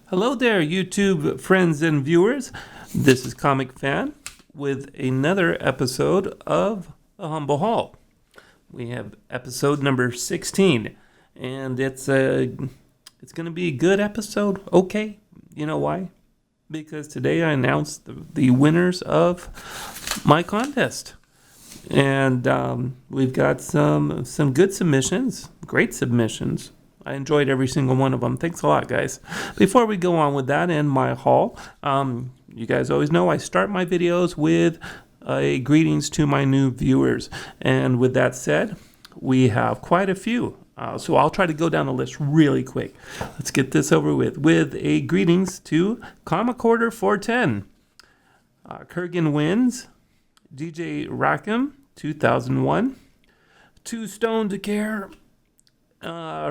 Hello there, YouTube friends and viewers. This is Comicfan with another episode of The Humble Hall. We have episode number 16, and it's going to be a good episode. Okay, you know why? Because today I announced the winners of my contest. And we've got some good submissions, great submissions. I enjoyed every single one of them. Thanks a lot, guys. Before we go on with that and my haul, you guys always know I start my videos with a greetings to my new viewers. And with that said, we have quite a few. So I'll try to go down the list really quick. Let's get this over with a greetings to Comic Order 410. Kurgan Wins, DJ Rackham, 2001. Two Stone to Care,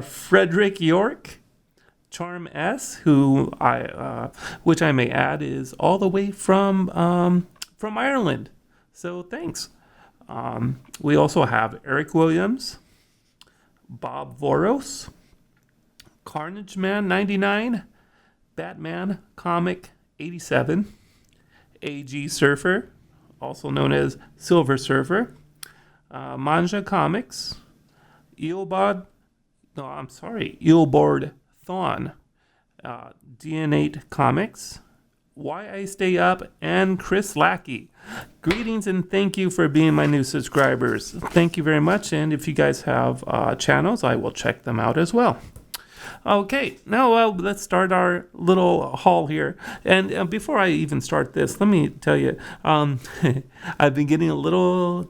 Frederick York, Charm S, who which I may add is all the way from Ireland. So thanks. We also have Eric Williams, Bob Voros, Carnage Man 99, Batman Comic 87, AG Surfer, also known as Silver Surfer, Manja Comics, Eelboard Thawne, DNA Comics, Why I Stay Up, and Chris Lackey. Greetings and thank you for being my new subscribers. Thank you very much, and if you guys have channels, I will check them out as well. Okay, now let's start our little haul here. And before I even start this, let me tell you, I've been getting a little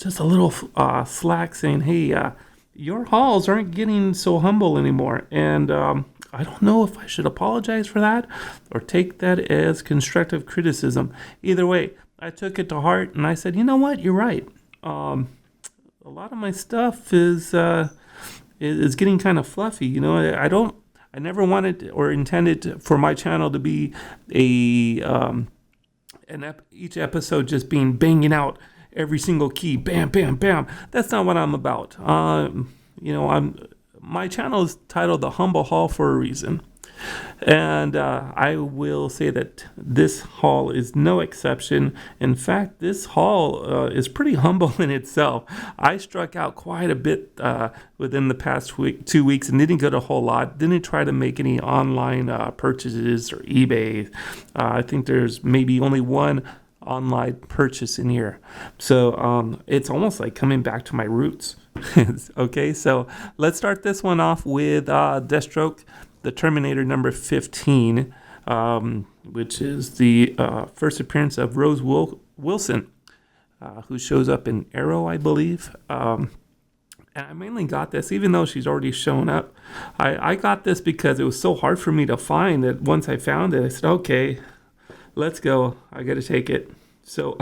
slack saying, hey, your hauls aren't getting so humble anymore. And I don't know if I should apologize for that or take that as constructive criticism. Either way, I took it to heart and I said, you know what, you're right. A lot of my stuff is getting kind of fluffy. You know, I never wanted or intended for my channel to be each episode just being banging out every single key, bam, bam, bam. That's not what I'm about. My channel is titled The Humble Hall for a reason. And I will say that this haul is no exception. In fact, this haul is pretty humble in itself. I struck out quite a bit within the past 2 weeks and didn't get a whole lot. Didn't try to make any online purchases or eBay. I think there's maybe only one online purchase in here. So it's almost like coming back to my roots. Okay, so let's start this one off with Deathstroke, the Terminator number 15, which is the first appearance of Rose Wilson, who shows up in Arrow, I believe. And I mainly got this, even though she's already shown up. I got this because it was so hard for me to find that once I found it, I said, okay, let's go. I got to take it. So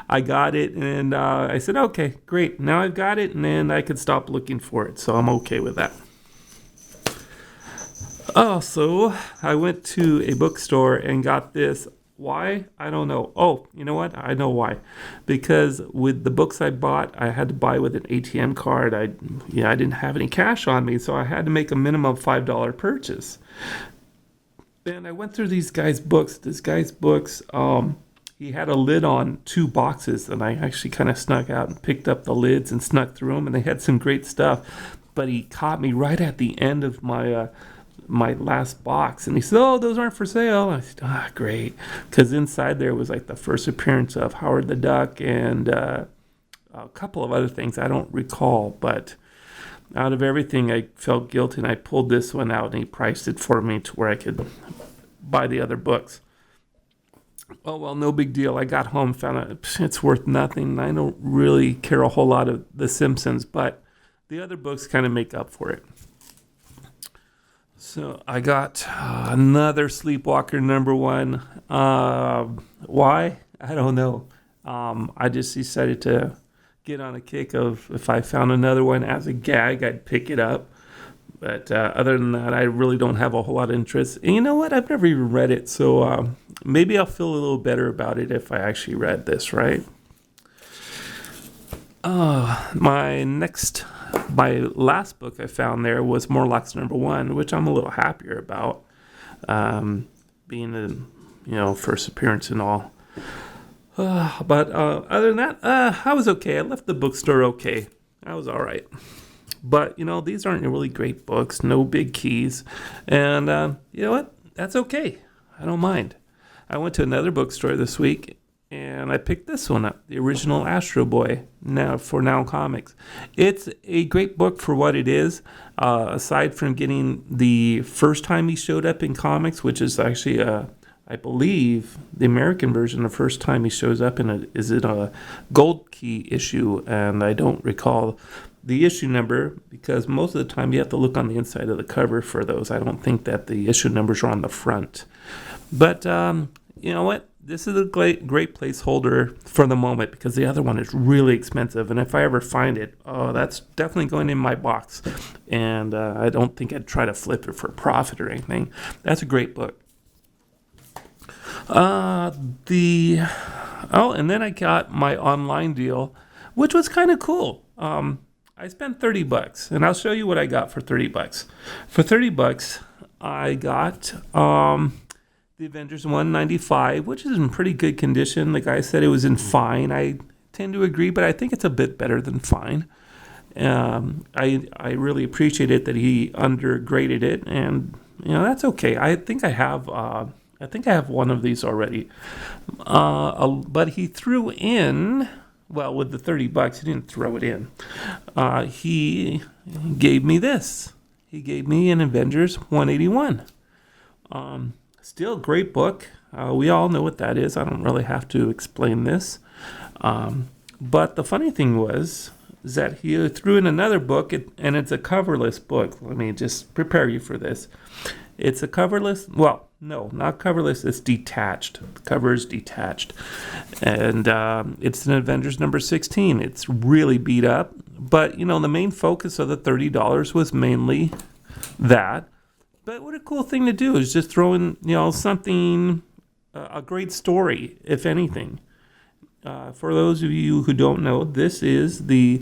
I got it, and I said, okay, great. Now I've got it, and then I could stop looking for it. So I'm okay with that. So I went to a bookstore and got this. Why? I don't know. Oh, you know what? I know why. Because with the books I bought, I had to buy with an ATM card. I didn't have any cash on me, so I had to make a minimum $5 purchase. And I went through these guy's books. This guy's books, he had a lid on 2 boxes, and I actually kind of snuck out and picked up the lids and snuck through them, and they had some great stuff. But he caught me right at the end of my last box, and he said, oh, those aren't for sale. I said, great, because inside there was like the first appearance of Howard the Duck and a couple of other things I don't recall, but out of everything I felt guilty, and I pulled this one out, and he priced it for me to where I could buy the other books. Oh, well, no big deal. I got home, found out it's worth nothing. I don't really care a whole lot of The Simpsons, but the other books kind of make up for it. So I got another Sleepwalker number 1. Why? I don't know. I just decided to get on a kick of if I found another one as a gag, I'd pick it up. But other than that, I really don't have a whole lot of interest. And you know what? I've never even read it, so maybe I'll feel a little better about it if I actually read this, right? My last book I found there was Morlocks number 1, which I'm a little happier about. being a first appearance and all. But other than that, I was okay. I left the bookstore okay. I was all right. But, these aren't really great books. No big keys. And you know what? That's okay. I don't mind. I went to another bookstore this week, and I picked this one up, the original Astro Boy, for Now Comics. It's a great book for what it is. Aside from getting the first time he showed up in comics, which is actually I believe the American version, the first time he shows up is in a gold key issue, and I don't recall the issue number because most of the time you have to look on the inside of the cover for those. I don't think that the issue numbers are on the front. But you know what? This is a great placeholder for the moment because the other one is really expensive, and if I ever find it, that's definitely going in my box, and I don't think I'd try to flip it for profit or anything. That's a great book. And then I got my online deal, which was kind of cool. I spent $30, and I'll show you what I got for $30. For $30, I got the Avengers 195, which is in pretty good condition. The guy said it was in fine. I tend to agree, but I think it's a bit better than fine. I really appreciate it that he undergraded it, and that's okay. I think I have one of these already. But he threw in, well, with the $30, he didn't throw it in. He gave me this. He gave me an Avengers 181. Still a great book. We all know what that is. I don't really have to explain this. But the funny thing was that he threw in another book, and it's a coverless book. Let me just prepare you for this. It's a coverless, well, no, not coverless, it's detached. The cover is detached. And it's an Avengers number 16. It's really beat up. But, the main focus of the $30 was mainly that. But what a cool thing to do is just throw in, something, a great story, if anything. For those of you who don't know, this is the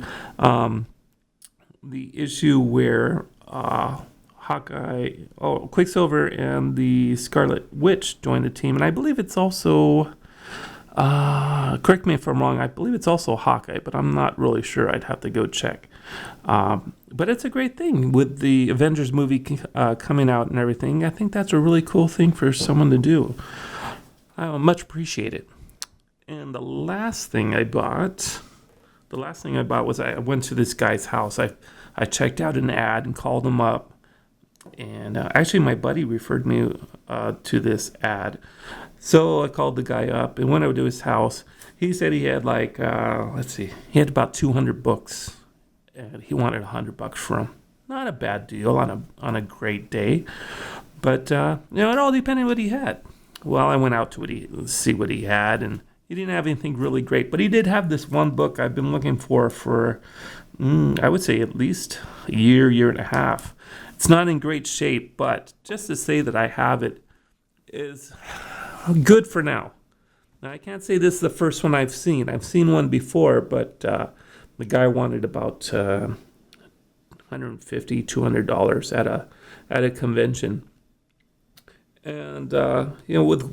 issue where Quicksilver and the Scarlet Witch joined the team, and I believe it's also, correct me if I'm wrong, I believe it's also Hawkeye, but I'm not really sure. I'd have to go check. But it's a great thing with the Avengers movie coming out and everything. I think that's a really cool thing for someone to do. I much appreciate it. And the last thing I bought was I went to this guy's house. I checked out an ad and called him up. And actually, my buddy referred me to this ad. So I called the guy up and went over to his house. He said he had he had about 200 books. And he wanted $100 for them. Not a bad deal on a great day. But, it all depended on what he had. Well, I went out to see what he had, and he didn't have anything really great. But he did have this one book I've been looking for I would say at least a year and a half. It's not in great shape, but just to say that I have it is good for now. Now, I can't say this is the first one I've seen. I've seen one before, but the guy wanted about $150, $200 at a convention. And,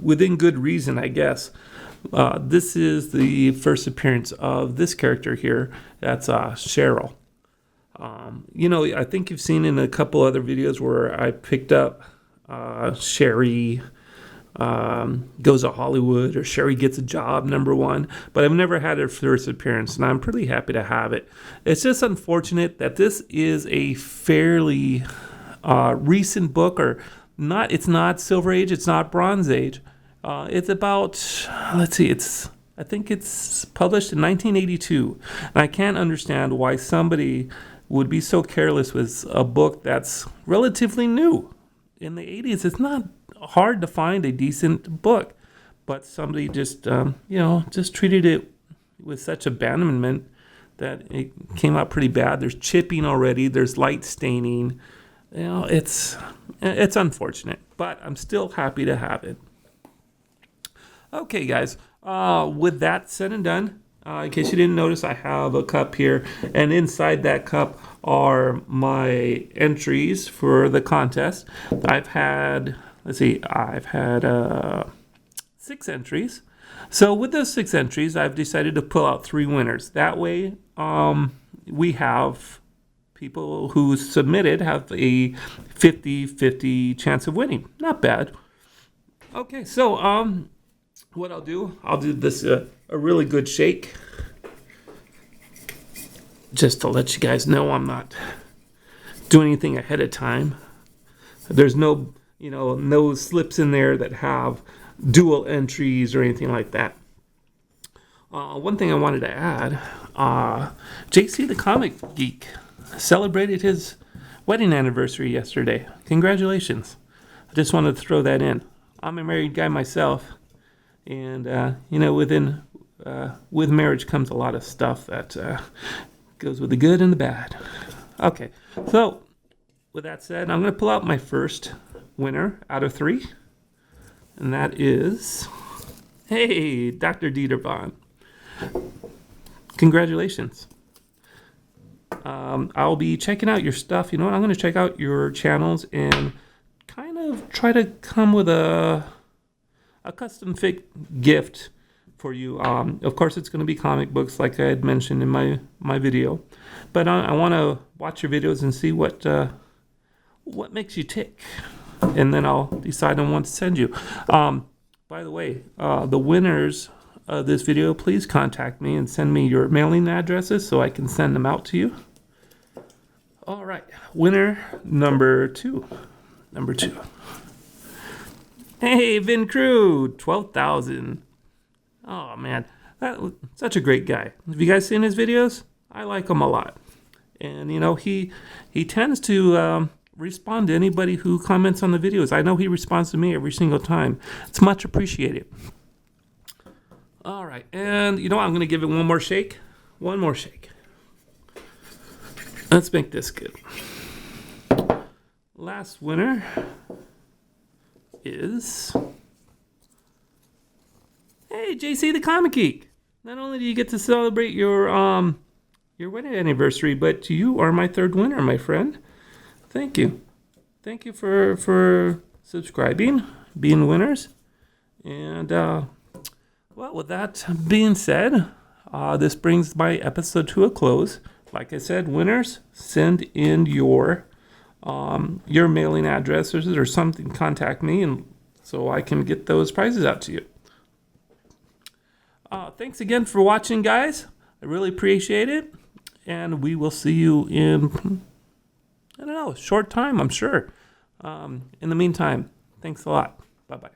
within good reason, I guess. This is the first appearance of this character here. That's Cheryl. I think you've seen in a couple other videos where I picked up Sherry Goes to Hollywood or Sherry Gets a Job #1, but I've never had her first appearance, and I'm pretty happy to have it. It's just unfortunate that this is a fairly recent book, or not. It's not Silver Age, it's not Bronze Age. It's about, I think it's published in 1982, and I can't understand why somebody would be so careless with a book that's relatively new. In the 80s, it's not hard to find a decent book, but somebody just treated it with such abandonment that it came out pretty bad. There's chipping already. There's light staining. It's unfortunate, but I'm still happy to have it. Okay, guys. With that said and done, in case you didn't notice, I have a cup here, and inside that cup are my entries for the contest. I've had, let's see, I've had 6 entries. So with those 6 entries, I've decided to pull out 3 winners. That way, we have people who submitted have a 50-50 chance of winning. Not bad. Okay, so what I'll do this a really good shake, just to let you guys know I'm not doing anything ahead of time. There's no slips in there that have dual entries or anything like that. One thing I wanted to add, JC the Comic Geek celebrated his wedding anniversary yesterday. Congratulations. I just wanted to throw that in. I'm a married guy myself, and with marriage comes a lot of stuff that goes with the good and the bad. Okay, so with that said, I'm going to pull out my first winner out of 3, and that is, hey, Dr. Dieter Vaughn. Congratulations. I'll be checking out your stuff. You know what? I'm going to check out your channels and kind of try to come with a custom fit gift for you. Of course, it's going to be comic books, like I had mentioned in my video. But I want to watch your videos and see what makes you tick, and then I'll decide on what to send you. By the way, the winners of this video, please contact me and send me your mailing addresses so I can send them out to you. All right, winner number 2. Hey, Vin Crew, 12,000. Oh man, such a great guy. Have you guys seen his videos? I like him a lot, and he tends to respond to anybody who comments on the videos. I know he responds to me every single time. It's much appreciated. All right, and I'm going to give it one more shake. One more shake. Let's make this good. Last winner is, hey, JC the Comic Geek. Not only do you get to celebrate your wedding anniversary, but you are my 3rd winner, my friend. Thank you. Thank you for subscribing, being winners. And, well, with that being said, this brings my episode to a close. Like I said, winners, send in your mailing addresses or something. Contact me, and so I can get those prizes out to you. Thanks again for watching, guys. I really appreciate it. And we will see you in, I don't know, a short time, I'm sure. In the meantime, thanks a lot. Bye-bye.